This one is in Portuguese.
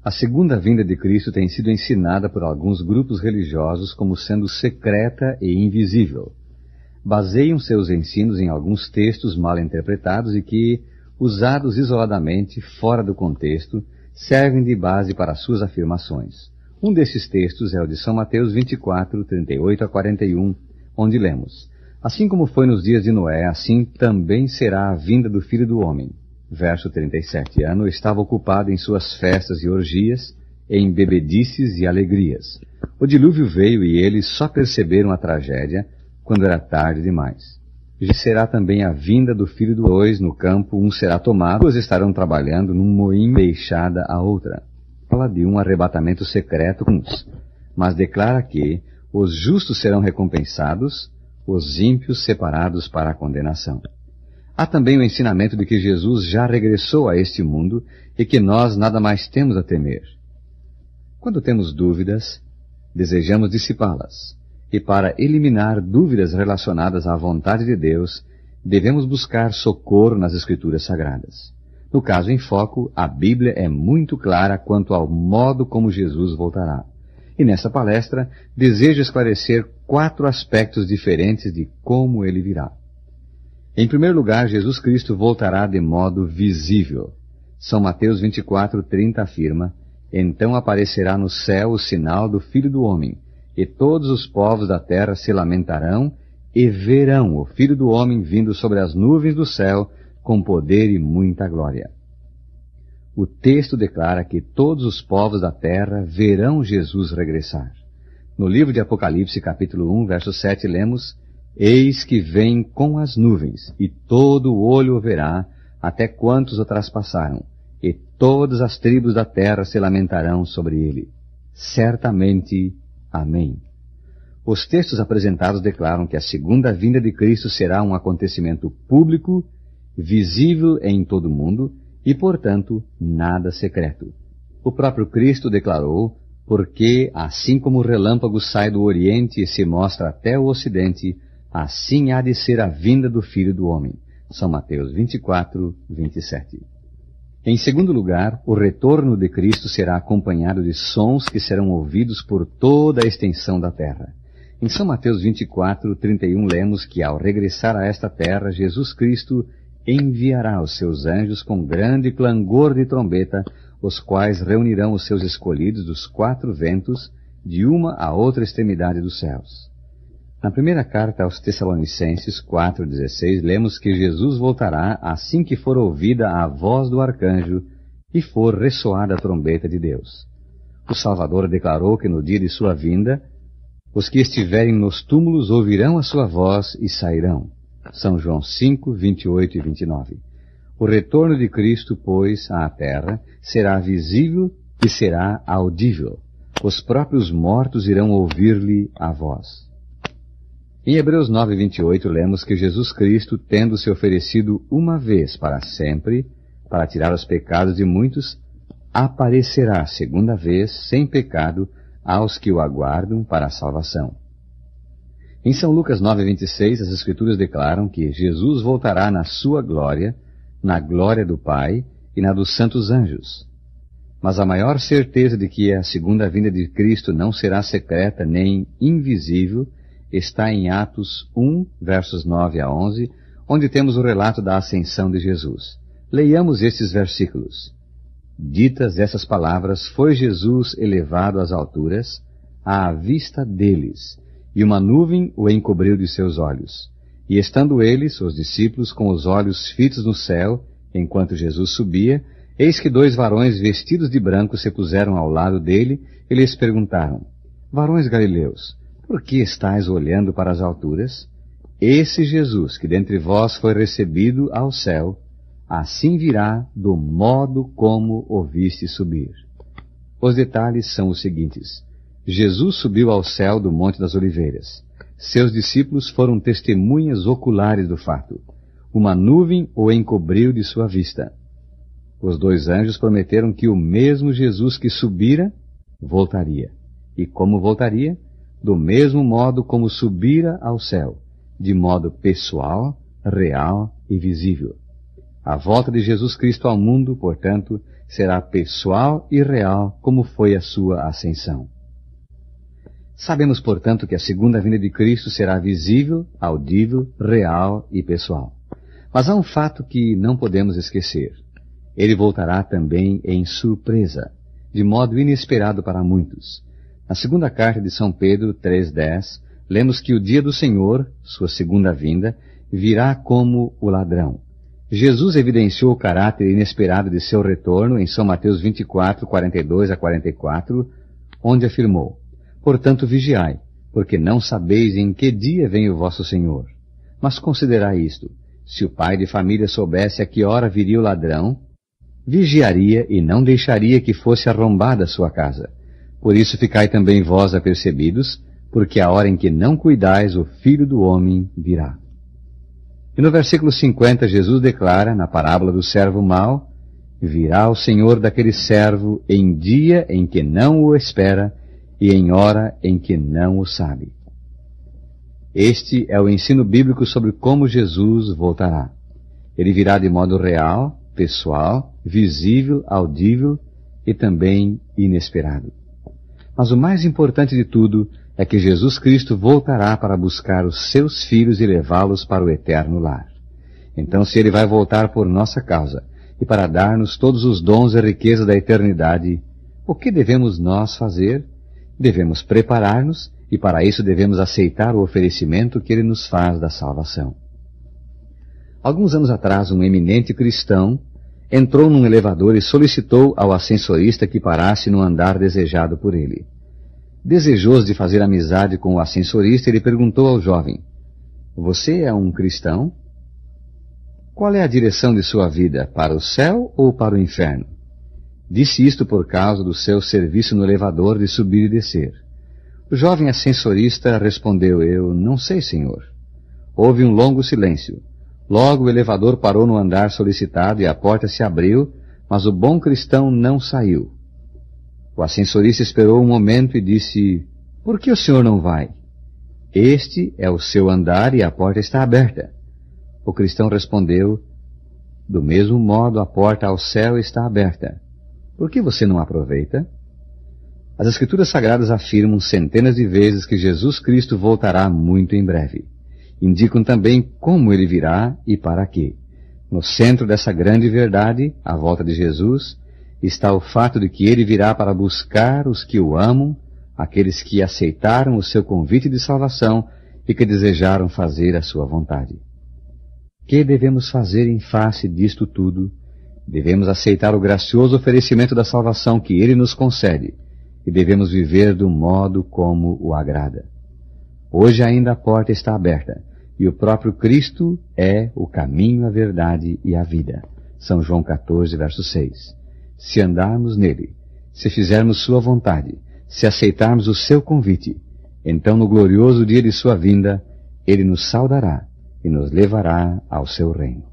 A segunda vinda de Cristo tem sido ensinada por alguns grupos religiosos como sendo secreta e invisível. Baseiam seus ensinos em alguns textos mal interpretados e que, usados isoladamente, fora do contexto, servem de base para suas afirmações. Um desses textos é o de São Mateus 24, 38 a 41, onde lemos: Assim como foi nos dias de Noé, assim também será a vinda do Filho do Homem. Verso 37. Ano estava ocupado em suas festas e orgias, em bebedices e alegrias. O dilúvio veio e eles só perceberam a tragédia quando era tarde demais. Já será também a vinda do Filho do Homem no campo, um será tomado, duas estarão trabalhando num moinho deixada a outra. Fala de um arrebatamento secreto com uns, mas declara que os justos serão recompensados, os ímpios separados para a condenação. Há também o ensinamento de que Jesus já regressou a este mundo e que nós nada mais temos a temer. Quando temos dúvidas, desejamos dissipá-las. E para eliminar dúvidas relacionadas à vontade de Deus, devemos buscar socorro nas Escrituras Sagradas. No caso em foco, a Bíblia é muito clara quanto ao modo como Jesus voltará. E nessa palestra, desejo esclarecer 4 aspectos diferentes de como ele virá. Em primeiro lugar, Jesus Cristo voltará de modo visível. São Mateus 24:30 afirma: Então aparecerá no céu o sinal do Filho do Homem, e todos os povos da terra se lamentarão e verão o Filho do Homem vindo sobre as nuvens do céu com poder e muita glória. O texto declara que todos os povos da terra verão Jesus regressar. No livro de Apocalipse, capítulo 1, verso 7, lemos: Eis que vem com as nuvens, e todo o olho o verá, até quantos o traspassaram, e todas as tribos da terra se lamentarão sobre ele. Certamente. Amém. Os textos apresentados declaram que a segunda vinda de Cristo será um acontecimento público, visível em todo o mundo, e, portanto, nada secreto. O próprio Cristo declarou: Porque, assim como o relâmpago sai do Oriente e se mostra até o Ocidente, assim há de ser a vinda do Filho do Homem. São Mateus 24, 27. Em segundo lugar, o retorno de Cristo será acompanhado de sons que serão ouvidos por toda a extensão da terra. Em São Mateus 24, 31, lemos que ao regressar a esta terra, Jesus Cristo enviará os seus anjos com grande clangor de trombeta, os quais reunirão os seus escolhidos dos 4 ventos, de uma a outra extremidade dos céus. Na primeira carta aos Tessalonicenses 4,16, lemos que Jesus voltará assim que for ouvida a voz do arcanjo e for ressoada a trombeta de Deus. O Salvador declarou que no dia de sua vinda, os que estiverem nos túmulos ouvirão a sua voz e sairão. São João 5, 28 e 29. O retorno de Cristo, pois, à terra, será visível e será audível. Os próprios mortos irão ouvir-lhe a voz. Em Hebreus 9, 28, lemos que Jesus Cristo, tendo se oferecido uma vez para sempre, para tirar os pecados de muitos, aparecerá segunda vez, sem pecado, aos que o aguardam para a salvação. Em São Lucas 9, 26, as Escrituras declaram que Jesus voltará na sua glória, na glória do Pai e na dos santos anjos. Mas a maior certeza de que a segunda vinda de Cristo não será secreta nem invisível está em Atos 1, versos 9 a 11, onde temos o relato da ascensão de Jesus. Leiamos estes versículos. Ditas essas palavras, foi Jesus elevado às alturas, à vista deles, e uma nuvem o encobriu de seus olhos. E estando eles, os discípulos, com os olhos fitos no céu, enquanto Jesus subia, eis que 2 varões vestidos de branco se puseram ao lado dele e lhes perguntaram: Varões galileus, por que estáis olhando para as alturas? Esse Jesus, que dentre vós foi recebido ao céu, assim virá do modo como o viste subir. Os detalhes são os seguintes. Jesus subiu ao céu do Monte das Oliveiras. Seus discípulos foram testemunhas oculares do fato. Uma nuvem o encobriu de sua vista. Os 2 anjos prometeram que o mesmo Jesus que subira, voltaria. E como voltaria? Do mesmo modo como subira ao céu, de modo pessoal, real e visível. A volta de Jesus Cristo ao mundo, portanto, será pessoal e real, como foi a sua ascensão. Sabemos, portanto, que a segunda vinda de Cristo será visível, audível, real e pessoal. Mas há um fato que não podemos esquecer. Ele voltará também em surpresa, de modo inesperado para muitos. Na segunda carta de São Pedro 3,10, lemos que o dia do Senhor, sua segunda vinda, virá como o ladrão. Jesus evidenciou o caráter inesperado de seu retorno em São Mateus 24, 42 a 44, onde afirmou: Portanto vigiai, porque não sabeis em que dia vem o vosso Senhor. Mas considerai isto: se o pai de família soubesse a que hora viria o ladrão, vigiaria e não deixaria que fosse arrombada a sua casa. Por isso ficai também vós apercebidos, porque a hora em que não cuidais, o Filho do Homem virá. E no versículo 50, Jesus declara, na parábola do servo mau: Virá o Senhor daquele servo em dia em que não o espera e em hora em que não o sabe. Este é o ensino bíblico sobre como Jesus voltará. Ele virá de modo real, pessoal, visível, audível e também inesperado. Mas o mais importante de tudo é que Jesus Cristo voltará para buscar os seus filhos e levá-los para o eterno lar. Então, se ele vai voltar por nossa causa e para dar-nos todos os dons e riquezas da eternidade, o que devemos nós fazer? Devemos preparar-nos e para isso devemos aceitar o oferecimento que ele nos faz da salvação. Alguns anos atrás, um eminente cristão entrou num elevador e solicitou ao ascensorista que parasse no andar desejado por ele. Desejoso de fazer amizade com o ascensorista, ele perguntou ao jovem: Você é um cristão? Qual é a direção de sua vida, para o céu ou para o inferno? Disse isto por causa do seu serviço no elevador de subir e descer. O jovem ascensorista respondeu: Eu não sei, senhor. Houve um longo silêncio. Logo o elevador parou no andar solicitado e a porta se abriu, mas o bom cristão não saiu. O ascensorista esperou um momento e disse: Por que o senhor não vai? Este é o seu andar e a porta está aberta. O cristão respondeu: Do mesmo modo a porta ao céu está aberta. Por que você não aproveita? As Escrituras Sagradas afirmam centenas de vezes que Jesus Cristo voltará muito em breve. Indicam também como ele virá e para quê. No centro dessa grande verdade, a volta de Jesus, está o fato de que ele virá para buscar os que o amam, aqueles que aceitaram o seu convite de salvação e que desejaram fazer a sua vontade. Que devemos fazer em face disto tudo? Devemos aceitar o gracioso oferecimento da salvação que ele nos concede e devemos viver do modo como o agrada. Hoje ainda a porta está aberta e o próprio Cristo é o caminho, a verdade e a vida. São João 14, verso 6. Se andarmos nele, se fizermos sua vontade, se aceitarmos o seu convite, então no glorioso dia de sua vinda, ele nos saudará e nos levará ao seu reino.